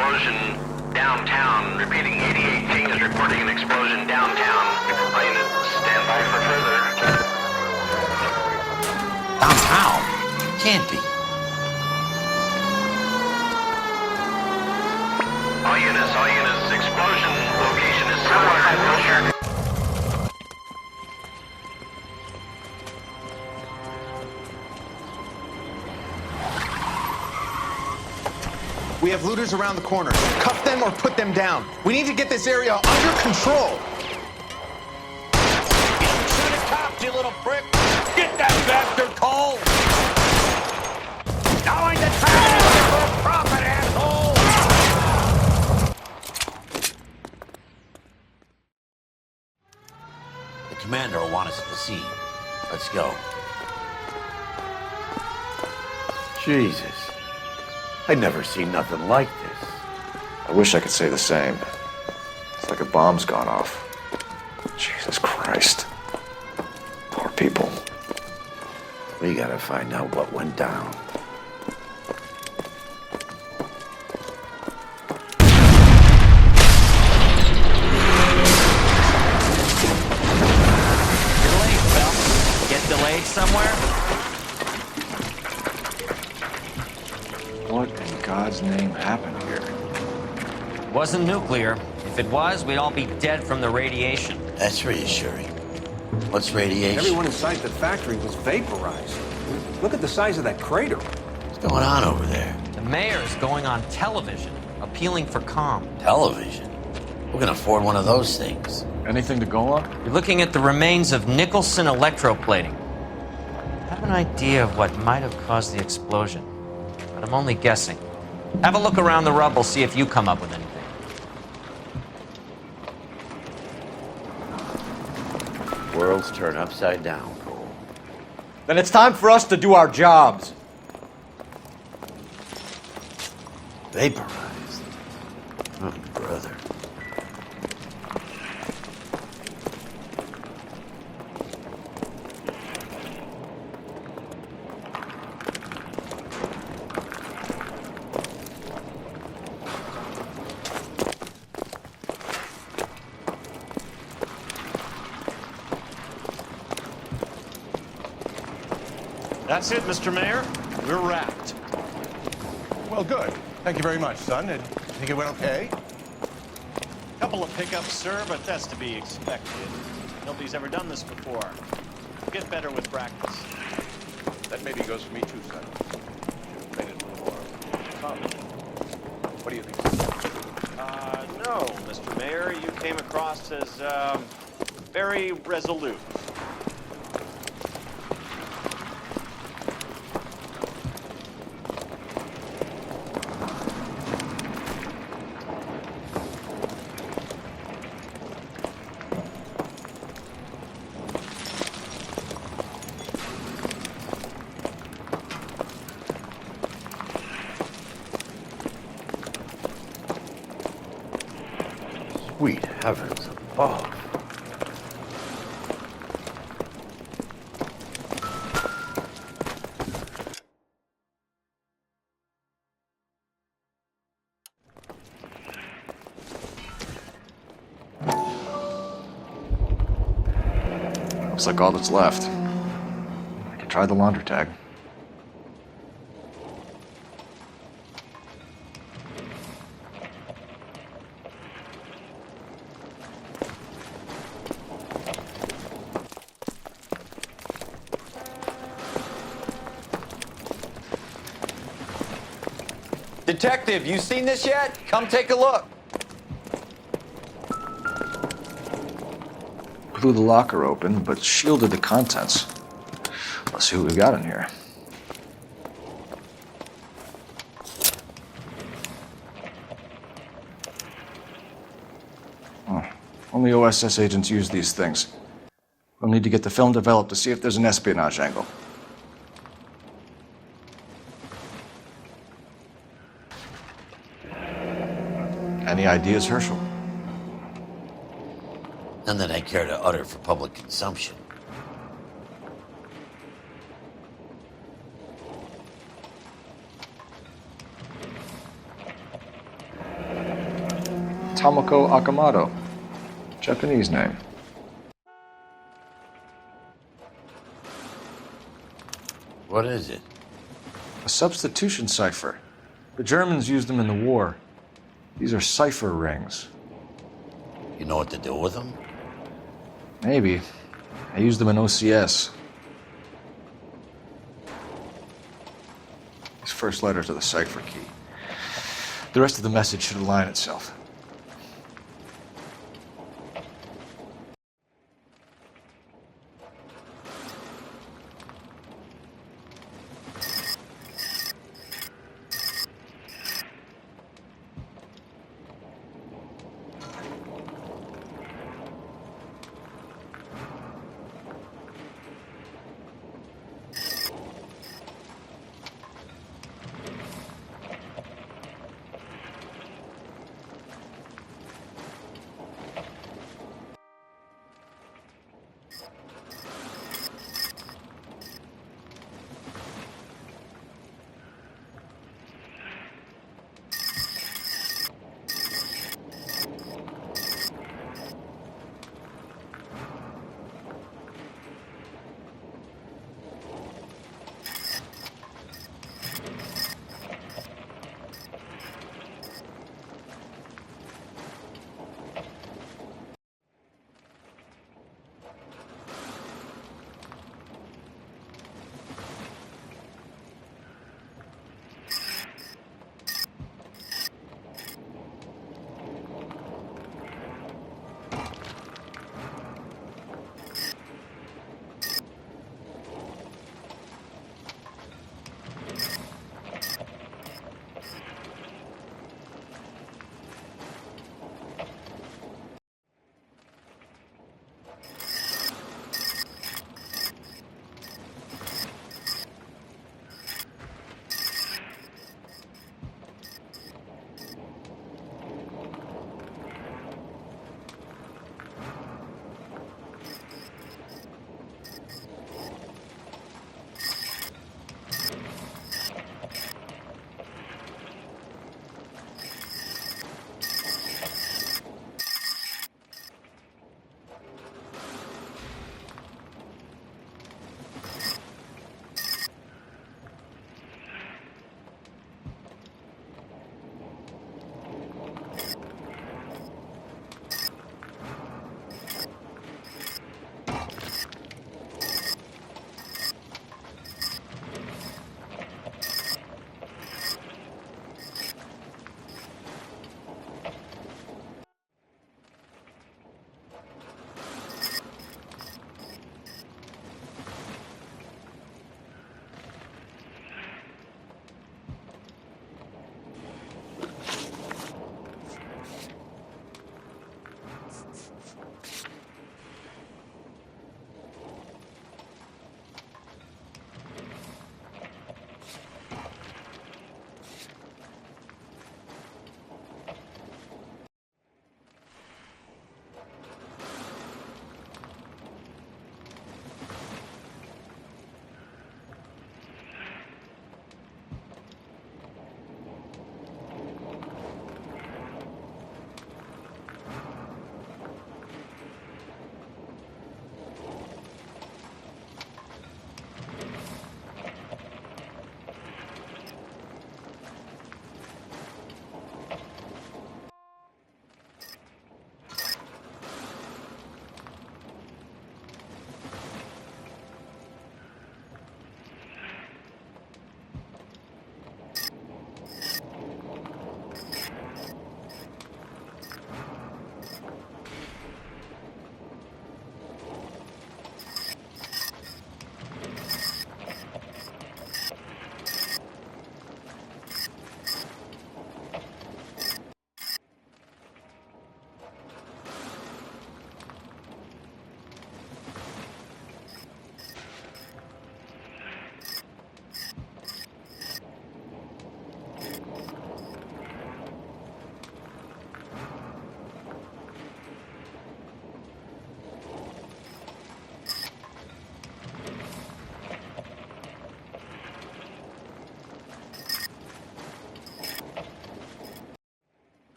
explosion downtown. Repeating, 88 King is reporting an explosion downtown. All units stand by for further. Downtown? Can't be. All units, explosion location is somewhere high pressure. We have looters around the corner. Cuff them or put them down. We need to get this area under control. Shoot a cop, you little prick! Get that bastard, Cole! Going to town for profit, asshole! The commander will want us at the scene. Let's go. Jesus. I'd never seen nothing like this. I wish I could say the same. It's like a bomb's gone off. Jesus Christ. Poor people. We gotta find out what went down. You're late, Phil. Get delayed somewhere? What in God's name happened here? Wasn't nuclear. If it was, we'd all be dead from the radiation. That's reassuring. What's radiation? Everyone inside the factory was vaporized. Look at the size of that crater. What's going on over there? The mayor's going on television, appealing for calm. Television? Who can afford one of those things? Anything to go on? You're looking at the remains of Nicholson electroplating. I have an idea of what might have caused the explosion, but I'm only guessing. Have a look around the rubble, see if you come up with anything. Worlds turn upside down, Cole. Then it's time for us to do our jobs. Vaporized. Oh, brother. That's it, Mr. Mayor. We're wrapped. Well, good. Thank you very much, son. I think it went okay. Couple of pickups, sir, but that's to be expected. Nobody's ever done this before. Get better with practice. That maybe goes for me too, son. Should have made it a little more common. What do you think? No, Mr. Mayor, you came across as, very resolute. Sweet heavens above. Looks like all that's left. I can try the laundry tag. Detective, you seen this yet? Come take a look. Blew the locker open, but shielded the contents. Let's see what we got in here. Oh, only OSS agents use these things. We'll need to get the film developed to see if there's an espionage angle. Any ideas, Herschel? None that I care to utter for public consumption. Tomoko Akamoto. Japanese name. What is it? A substitution cipher. The Germans used them in the war. These are cipher rings. You know what to do with them? Maybe. I used them in OCS. These first letters are the cipher key. The rest of the message should align itself.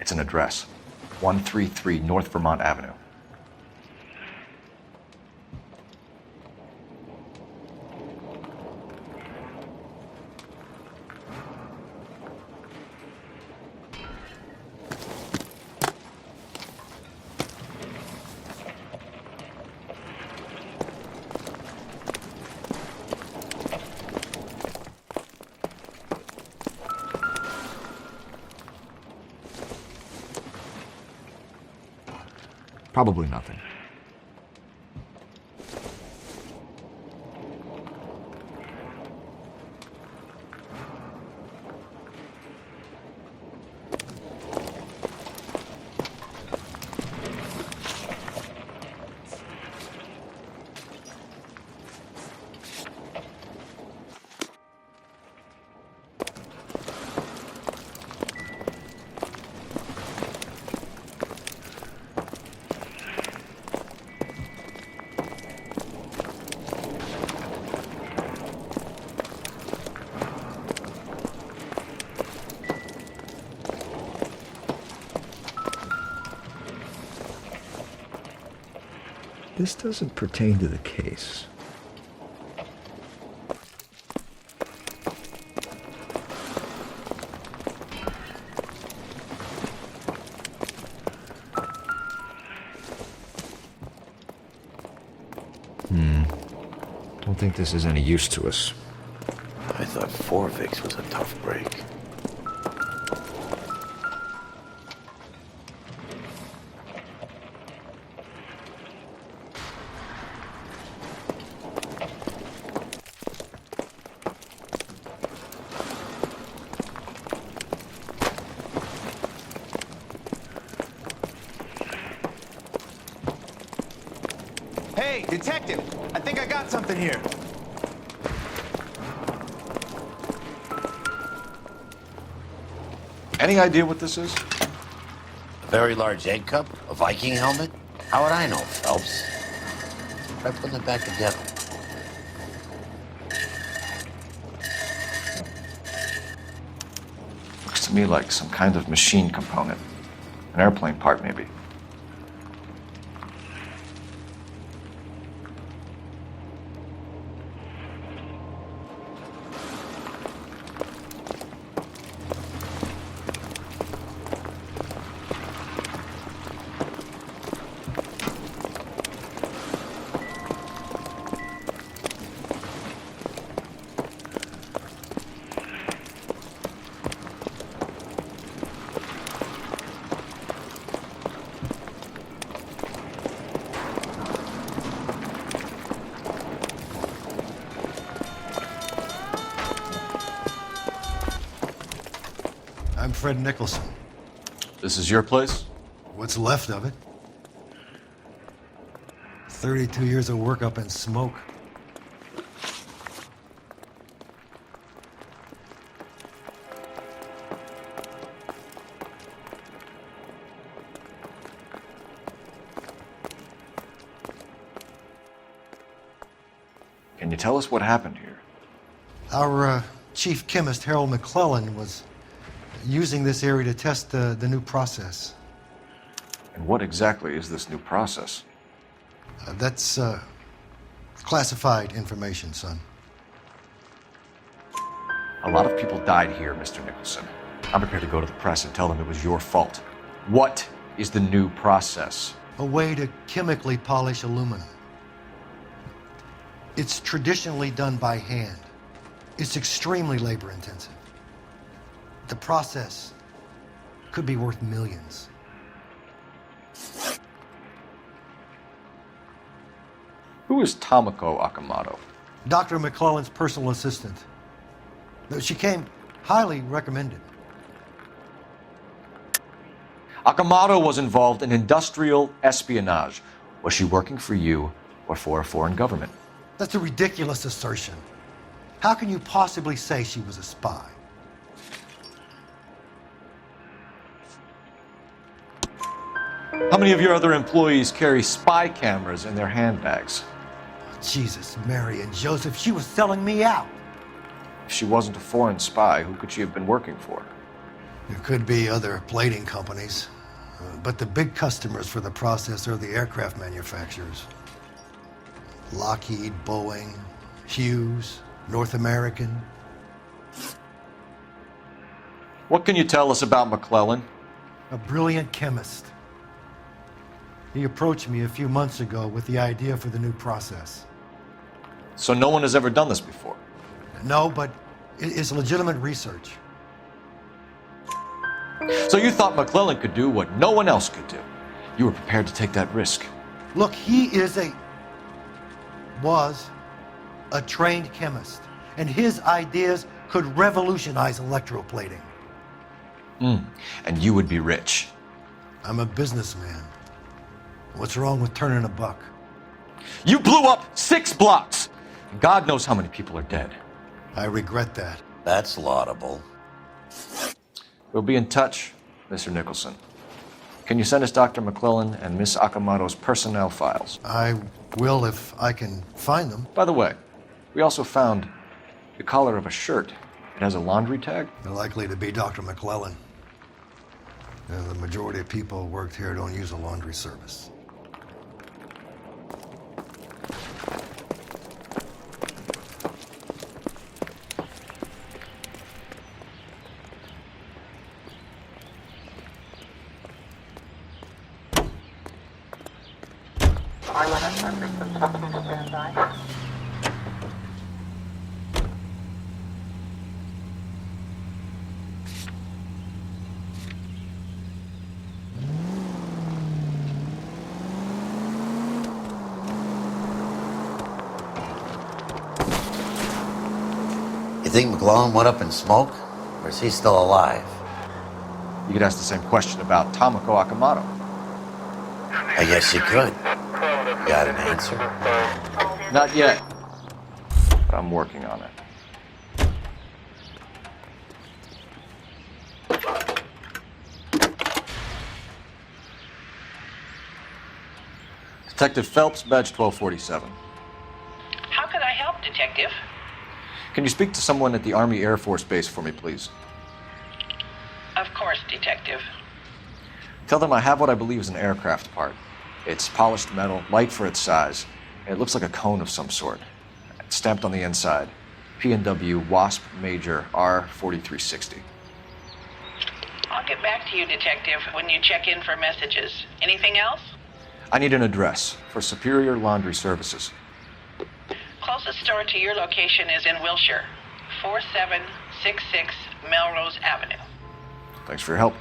It's an address. 133 North Vermont Avenue. Probably nothing. This doesn't pertain to the case. Don't think this is any use to us. I thought Forvix was a tough break. Hey, detective! I think I got something here. Any idea what this is? A very large egg cup? A Viking helmet? How would I know, Phelps? Try putting it back together. Looks to me like some kind of machine component. An airplane part, maybe. I'm Fred Nicholson. This is your place? What's left of it? 32 years of work up in smoke. Can you tell us what happened here? Our chief chemist, Harold McClellan, was using this area to test the new process. And what exactly is this new process? That's classified information, son. A lot of people died here, Mr. Nicholson. I'm prepared to go to the press and tell them it was your fault. What is the new process? A way to chemically polish aluminum. It's traditionally done by hand. It's extremely labor intensive. The process could be worth millions. Who is Tomoko Akamoto? Dr. McClellan's personal assistant. She came highly recommended. Akamoto was involved in industrial espionage. Was she working for you or for a foreign government? That's a ridiculous assertion. How can you possibly say she was a spy? How many of your other employees carry spy cameras in their handbags? Jesus, Mary, and Joseph, she was selling me out. If she wasn't a foreign spy, who could she have been working for? There could be other plating companies, but the big customers for the process are the aircraft manufacturers. Lockheed, Boeing, Hughes, North American. What can you tell us about McClellan? A brilliant chemist. He approached me a few months ago with the idea for the new process. So no one has ever done this before? No, but it's legitimate research. So you thought McClellan could do what no one else could do? You were prepared to take that risk? Look, he was a trained chemist, and his ideas could revolutionize electroplating. And you would be rich? I'm a businessman. What's wrong with turning a buck? You blew up 6 blocks! God knows how many people are dead. I regret that. That's laudable. We'll be in touch, Mr. Nicholson. Can you send us Dr. McClellan and Miss Akamoto's personnel files? I will if I can find them. By the way, we also found the collar of a shirt. It has a laundry tag. They're likely to be Dr. McClellan. The majority of people who worked here don't use a laundry service. You think McClellan went up in smoke? Or is he still alive? You could ask the same question about Tomoko Akamoto. I guess you could. Got an answer? Not yet, but I'm working on it. Detective Phelps, badge 1247. How can I help, Detective? Can you speak to someone at the Army Air Force Base for me, please? Of course, Detective. Tell them I have what I believe is an aircraft part. It's polished metal, light for its size, and it looks like a cone of some sort. It's stamped on the inside. P&W Wasp Major R4360. I'll get back to you, Detective, when you check in for messages. Anything else? I need an address for Superior Laundry Services. Closest store to your location is in Wilshire, 4766 Melrose Avenue. Thanks for your help.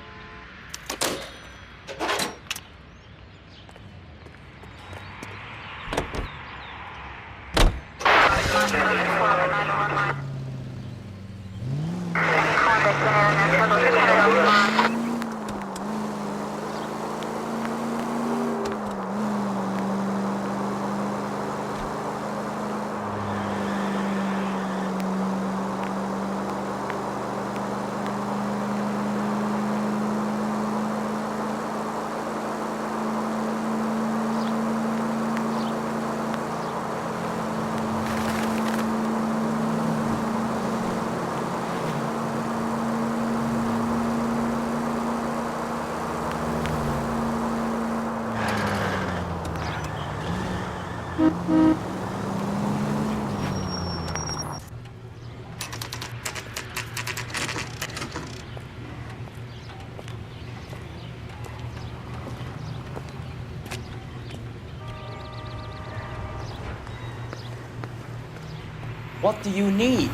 What do you need?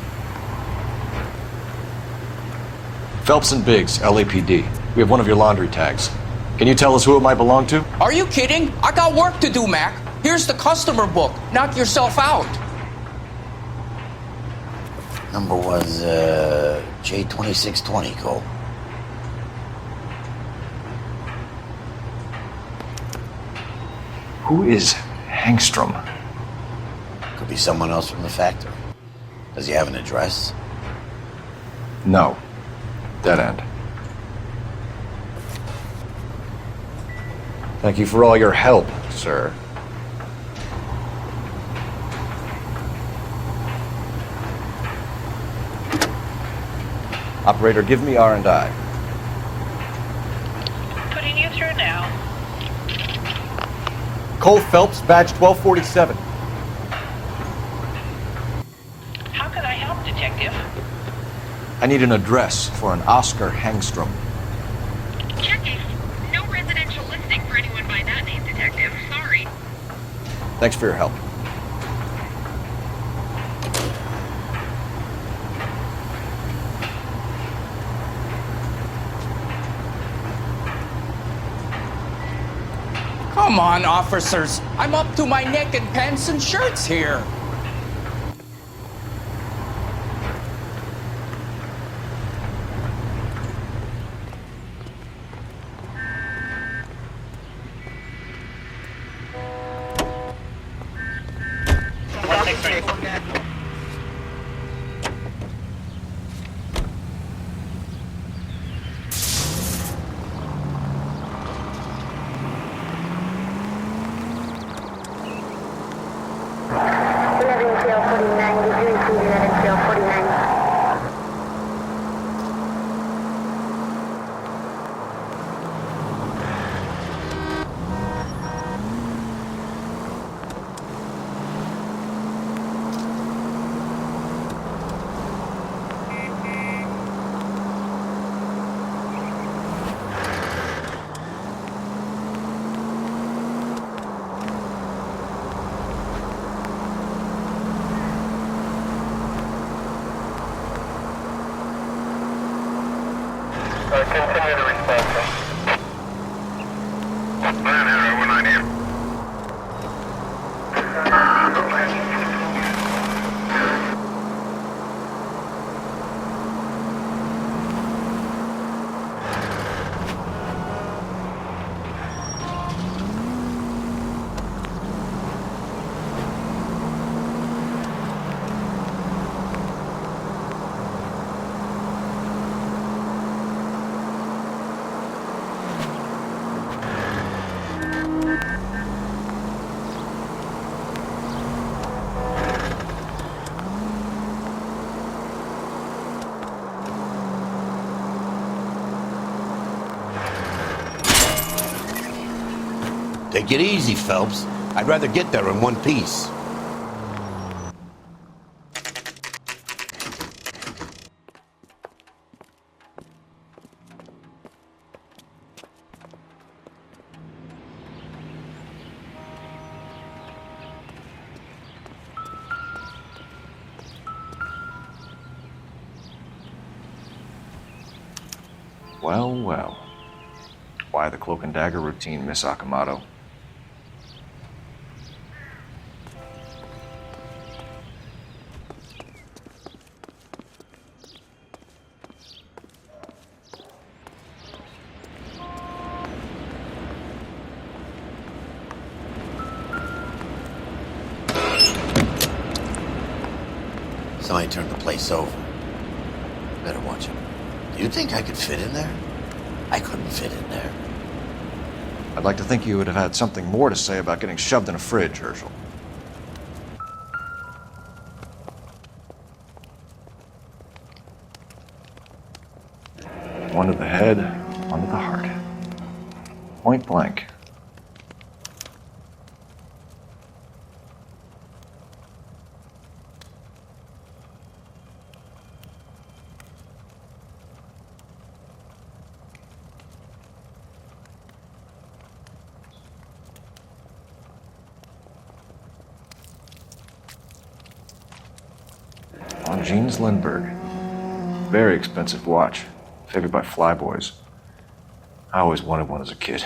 Phelps and Biggs, LAPD. We have one of your laundry tags. Can you tell us who it might belong to? Are you kidding? I got work to do, Mac. Here's the customer book. Knock yourself out. Number was J2620, Cole. Who is Hangstrom? Could be someone else from the factory. Does he have an address? No. Dead end. Thank you for all your help, sir. Operator, give me R&I. Nicole Phelps, badge 1247. How can I help, Detective? I need an address for an Oscar Hangstrom. Checking. No residential listing for anyone by that name, Detective. Sorry. Thanks for your help. Come on, officers. I'm up to my neck in pants and shirts here. Continue to respond. Man, Arrow, we're not here. Take it easy, Phelps. I'd rather get there in one piece. Well, well. Why the cloak and dagger routine, Miss Akamoto? Somebody turned the place over. Better watch him. Do you think I could fit in there? I couldn't fit in there. I'd like to think you would have had something more to say about getting shoved in a fridge, Herschel. One to the head, one to the heart. Point blank. On Jeans Lindbergh. Very expensive watch. Favored by flyboys. I always wanted one as a kid.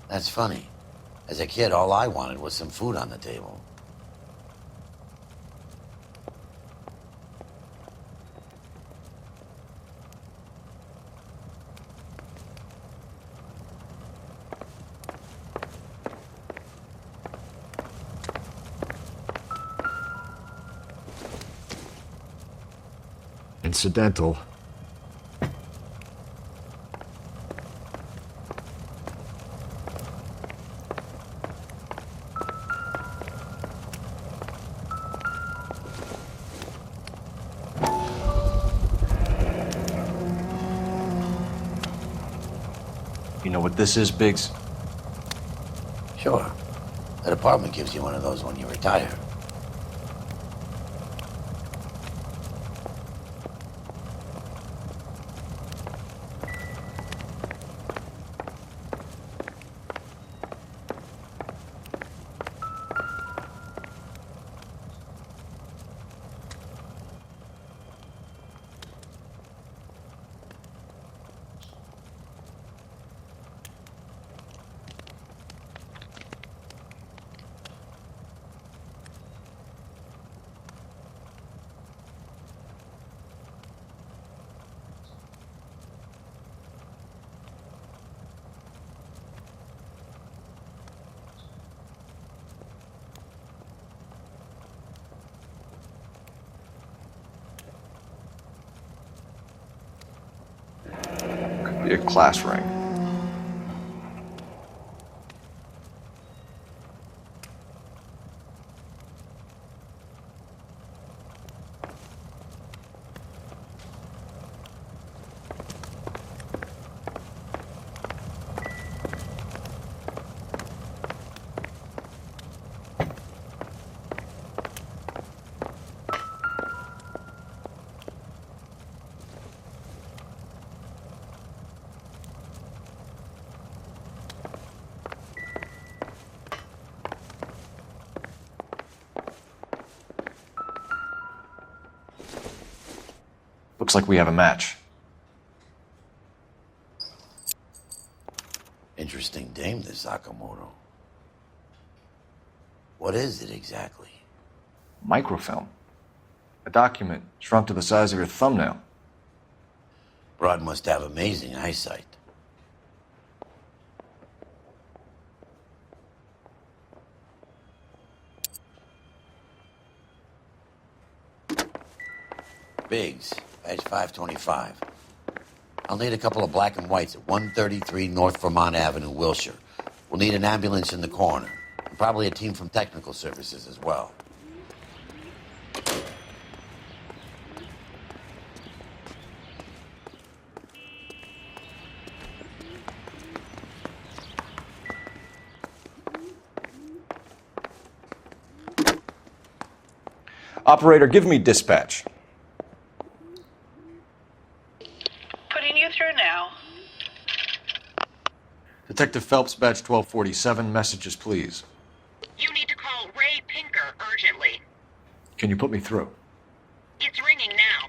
That's funny. As a kid, all I wanted was some food on the table. Incidental. You know what this is, Biggs? Sure. The department gives you one of those when you retire. Be a class ring. Looks like we have a match. Interesting dame, this Sakamoto. What is it exactly? Microfilm. A document shrunk to the size of your thumbnail. Broad must have amazing eyesight. Biggs, badge 525. I'll need a couple of black and whites at 133 North Vermont Avenue, Wilshire. We'll need an ambulance in the corner. And probably a team from technical services as well. Operator, give me dispatch. Putting you through now. Detective Phelps, badge 1247, messages please. You need to call Ray Pinker urgently. Can you put me through? It's ringing now.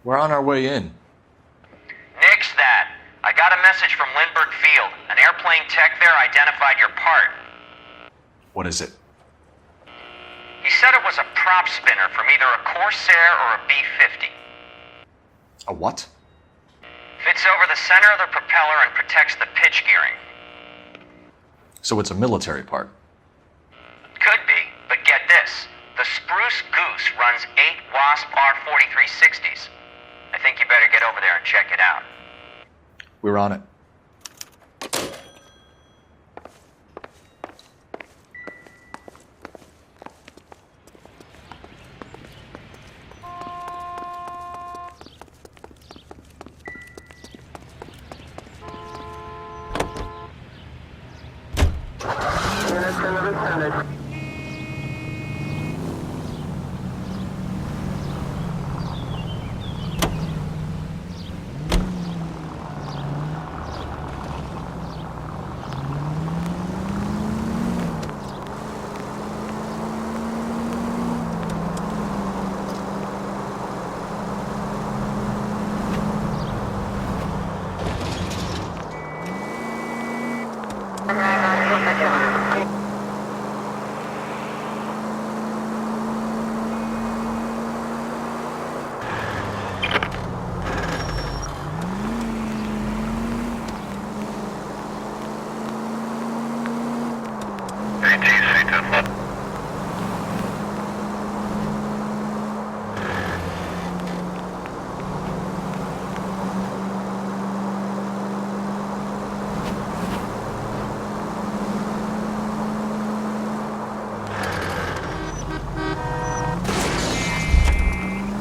We're on our way in. Nix that. I got a message from Lindbergh Field. An airplane tech there identified your part. What is it? He said it was a prop spinner from either a Corsair or a B-50. A what? Fits over the center of the propeller and protects the pitch gearing. So it's a military part. Could be, but get this. The Spruce Goose runs 8 Wasp R-4360s. I think you better get over there and check it out. We're on it.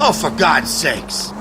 Oh, for God's sakes!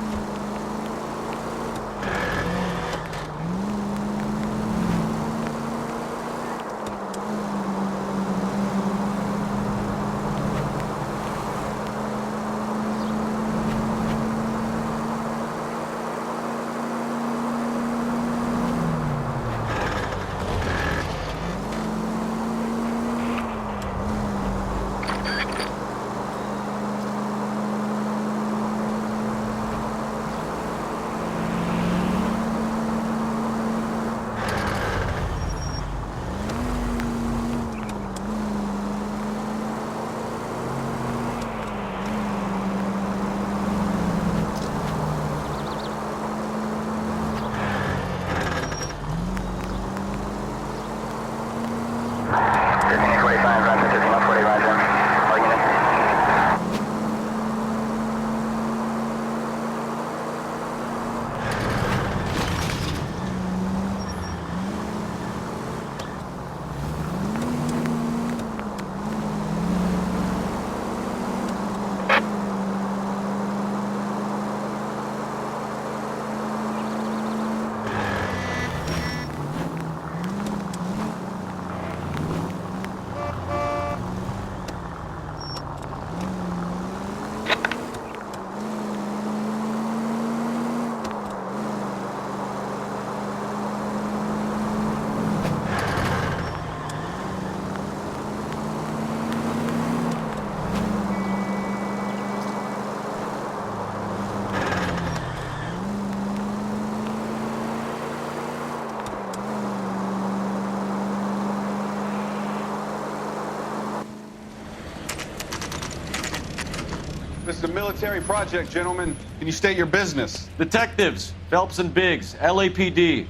This is a military project, gentlemen. Can you state your business? Detectives, Phelps and Biggs, LAPD.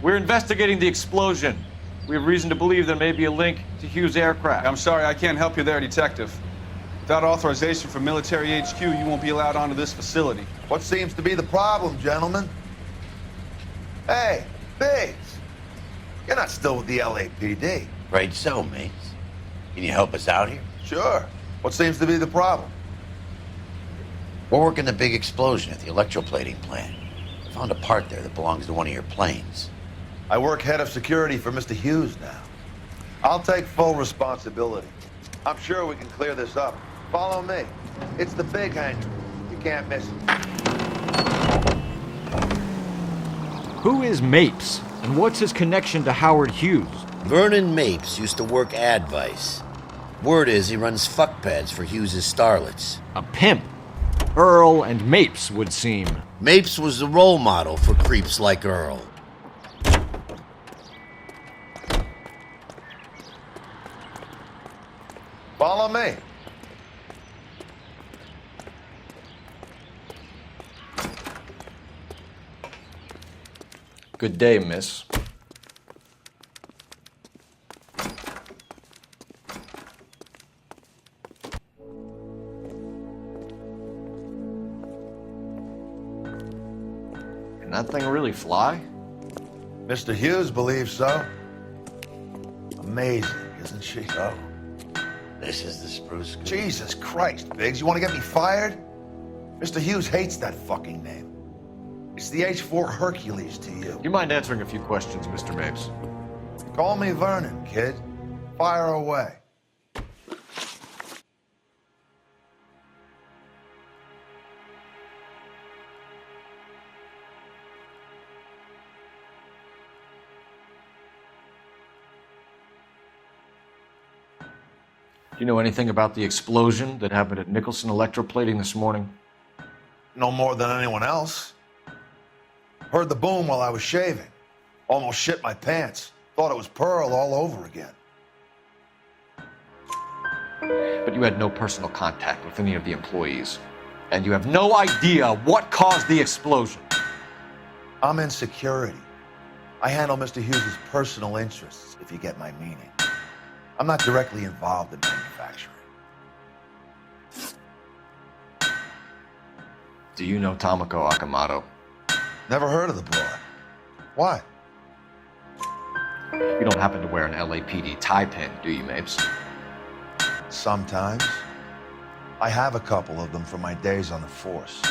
We're investigating the explosion. We have reason to believe there may be a link to Hughes' aircraft. I'm sorry, I can't help you there, Detective. Without authorization from military HQ, you won't be allowed onto this facility. What seems to be the problem, gentlemen? Hey, Biggs. You're not still with the LAPD. Right so, mates. Can you help us out here? Sure. What seems to be the problem? We're working the big explosion at the electroplating plant. I found a part there that belongs to one of your planes. I work head of security for Mr. Hughes now. I'll take full responsibility. I'm sure we can clear this up. Follow me. It's the big hangar. You can't miss it. Who is Mapes, and what's his connection to Howard Hughes? Vernon Mapes used to work Advice. Word is he runs fuck pads for Hughes' starlets. A pimp. Earl and Mapes would seem. Mapes was the role model for creeps like Earl. Follow me. Good day, miss. Can that thing really fly? Mr. Hughes believes so. Amazing, isn't she? Oh, this is the spruce. Jesus Christ, Biggs, you want to get me fired? Mr. Hughes hates that fucking name. It's the H-4 Hercules to you. You mind answering a few questions, Mr. Mapes? Call me Vernon, kid. Fire away. Do you know anything about the explosion that happened at Nicholson Electroplating this morning? No more than anyone else. Heard the boom while I was shaving. Almost shit my pants. Thought it was Pearl all over again. But you had no personal contact with any of the employees. And you have no idea what caused the explosion. I'm in security. I handle Mr. Hughes' personal interests, if you get my meaning. I'm not directly involved in manufacturing. Do you know Tomoko Akamoto? Never heard of the broad. Why? You don't happen to wear an LAPD tie pin, do you, Mapes? Sometimes. I have a couple of them from my days on the force.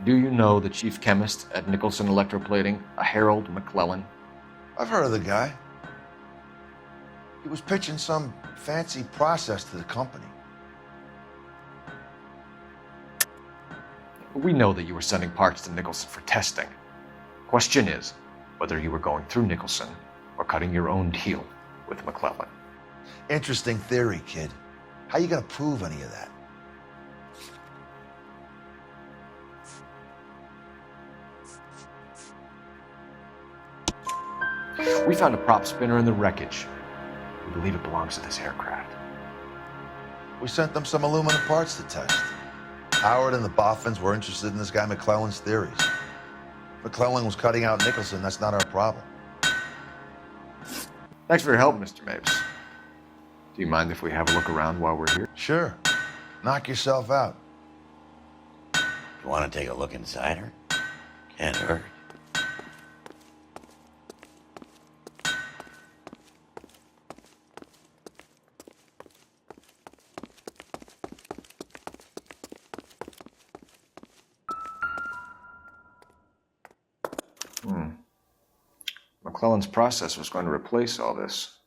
Do you know the chief chemist at Nicholson Electroplating, a Harold McClellan? I've heard of the guy. He was pitching some fancy process to the company. We know that you were sending parts to Nicholson for testing. Question is whether you were going through Nicholson or cutting your own deal with McClellan. Interesting theory, kid. How you gonna prove any of that? We found a prop spinner in the wreckage. We believe it belongs to this aircraft. We sent them some aluminum parts to test. Howard and the Boffins were interested in this guy McClellan's theories. McClellan was cutting out Nicholson. That's not our problem. Thanks for your help, Mr. Mapes. Do you mind if we have a look around while we're here? Sure. Knock yourself out. You want to take a look inside her? Can't hurt. McClellan's process was going to replace all this.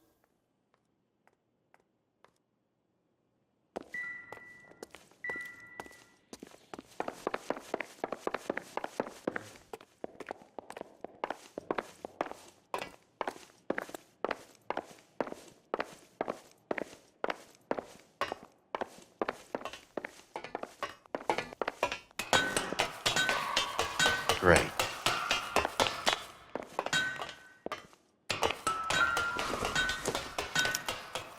Great.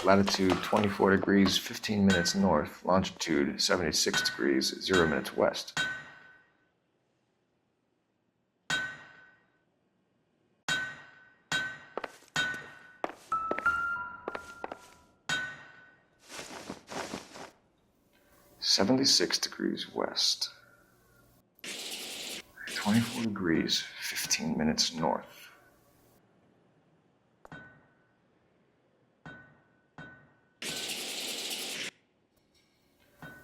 latitude 24 degrees, 15 minutes north, longitude 76 degrees, 0 minutes west. "76 degrees west, 24 degrees, 15 minutes north.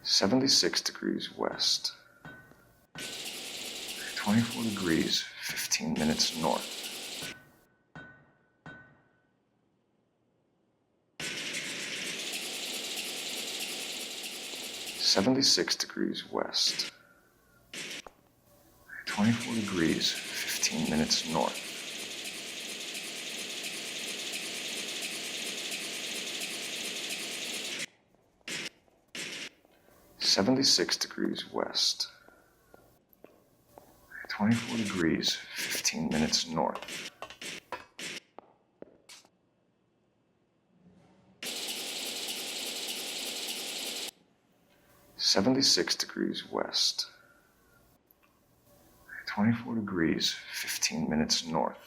"76 degrees west, 24 degrees, 15 minutes north. "76 degrees west, 24 degrees, 15 minutes north. "76 degrees west, 24 degrees, 15 minutes north. "76 degrees west, 24 degrees, 15 minutes north.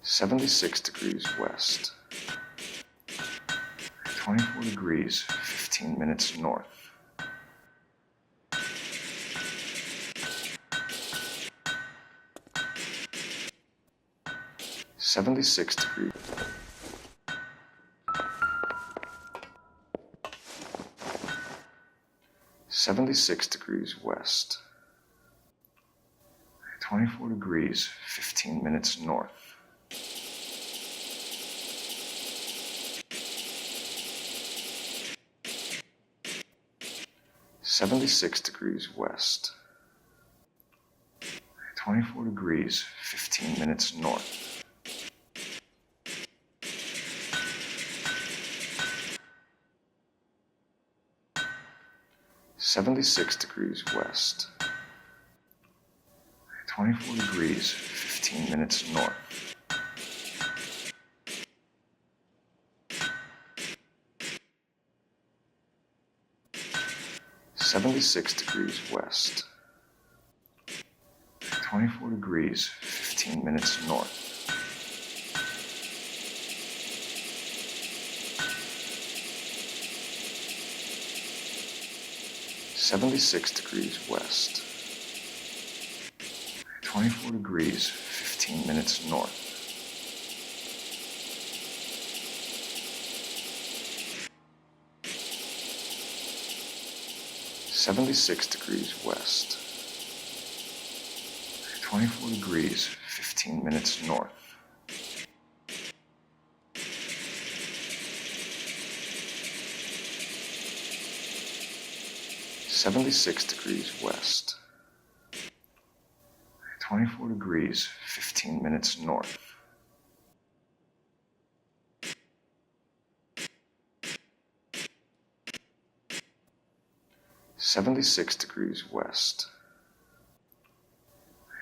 "76 degrees west, 24 degrees, 15 minutes north. "76 degrees. "76 degrees west, 24 degrees, 15 minutes north. "76 degrees west, 24 degrees, 15 minutes north. "76 degrees west, 24 degrees, 15 minutes north. "76 degrees west, 24 degrees, 15 minutes north. "76 degrees west, 24 degrees, 15 minutes north. "76 degrees west, 24 degrees, 15 minutes north. "76 degrees west, 24 degrees, 15 minutes north. "76 degrees west,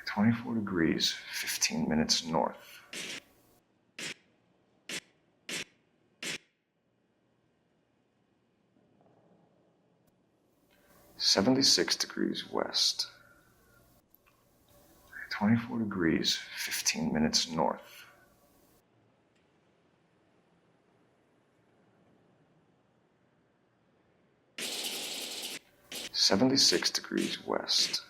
24 degrees, 15 minutes north. "76 degrees west, 24 degrees, 15 minutes north. "76 degrees west."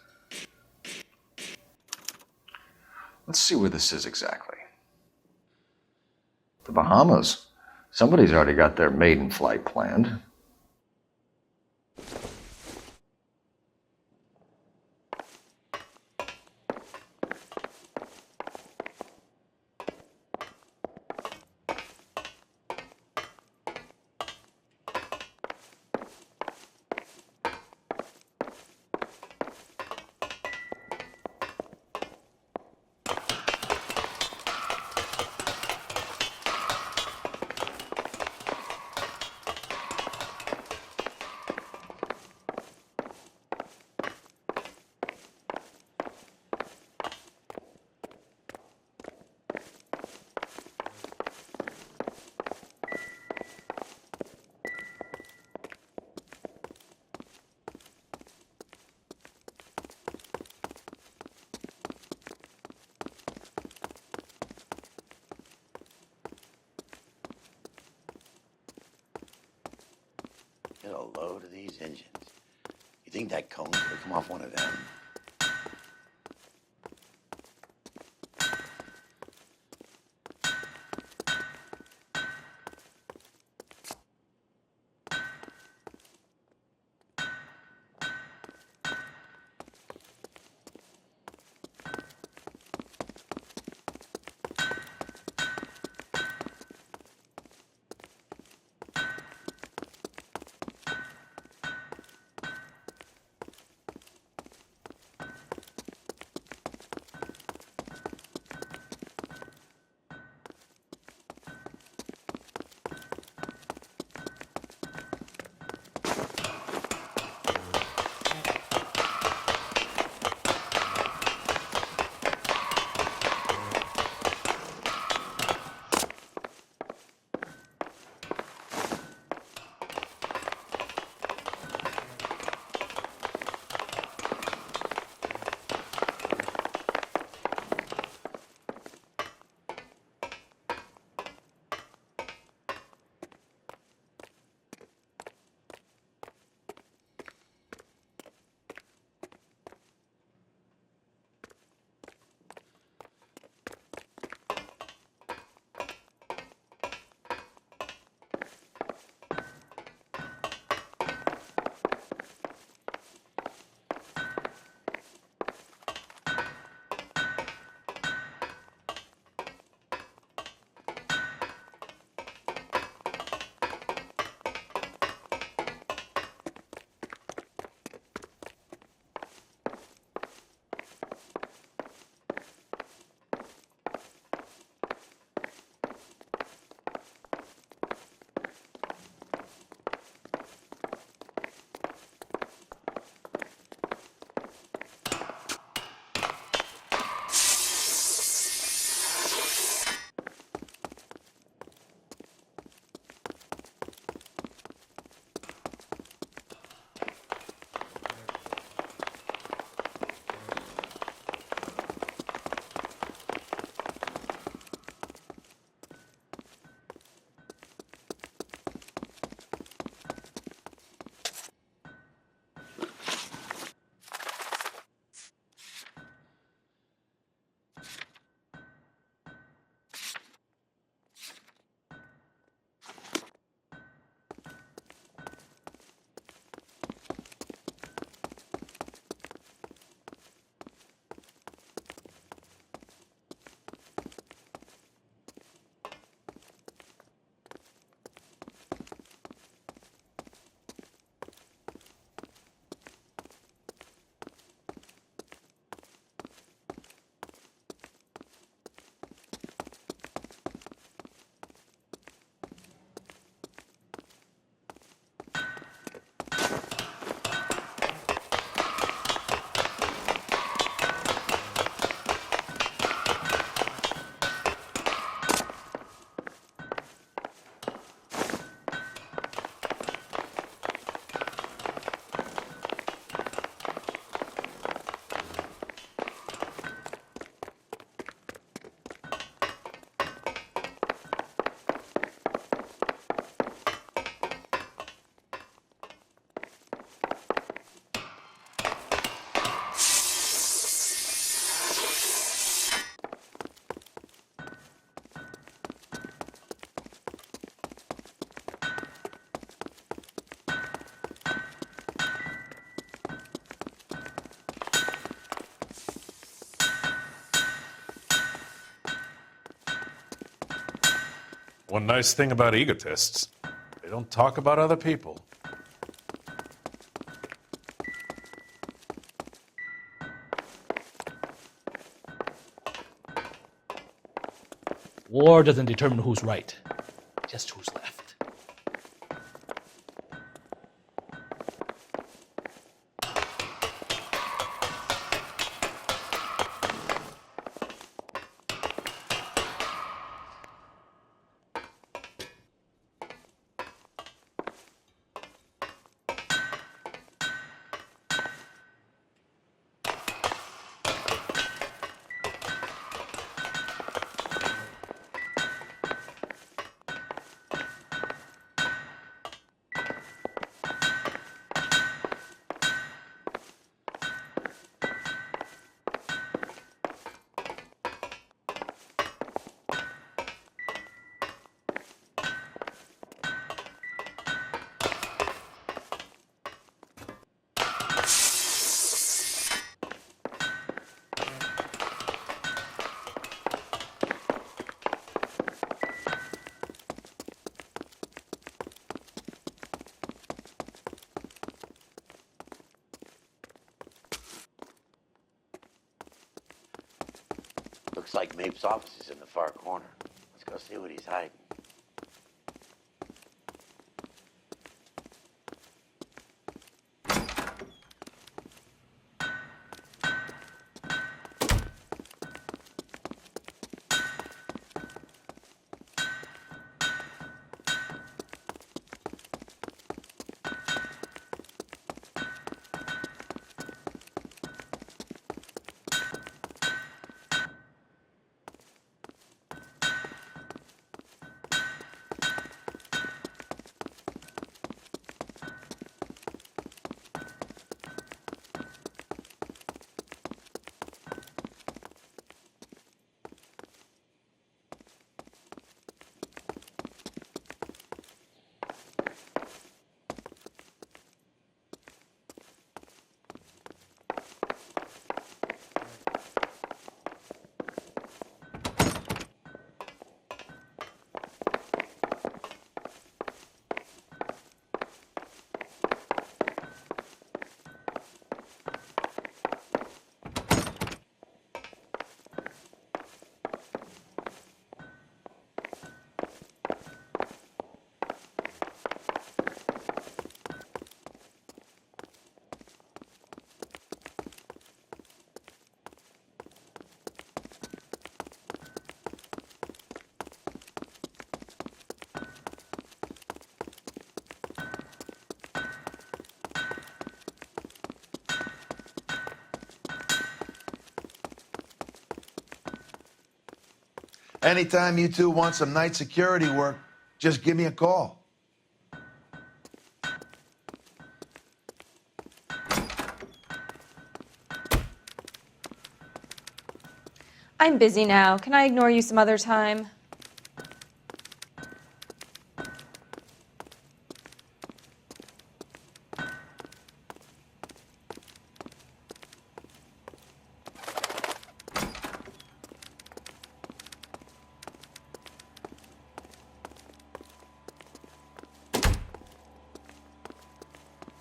Let's see where this is exactly. The Bahamas. Somebody's already got their maiden flight planned. load of these engines. You think that cone could have come off one of them? One nice thing about egotists, they don't talk about other people. War doesn't determine who's right, just who's left. Looks like Mapes' office is in the far corner. Let's go see what he's hiding. Anytime you two want some night security work, just give me a call. I'm busy now. Can I ignore you some other time?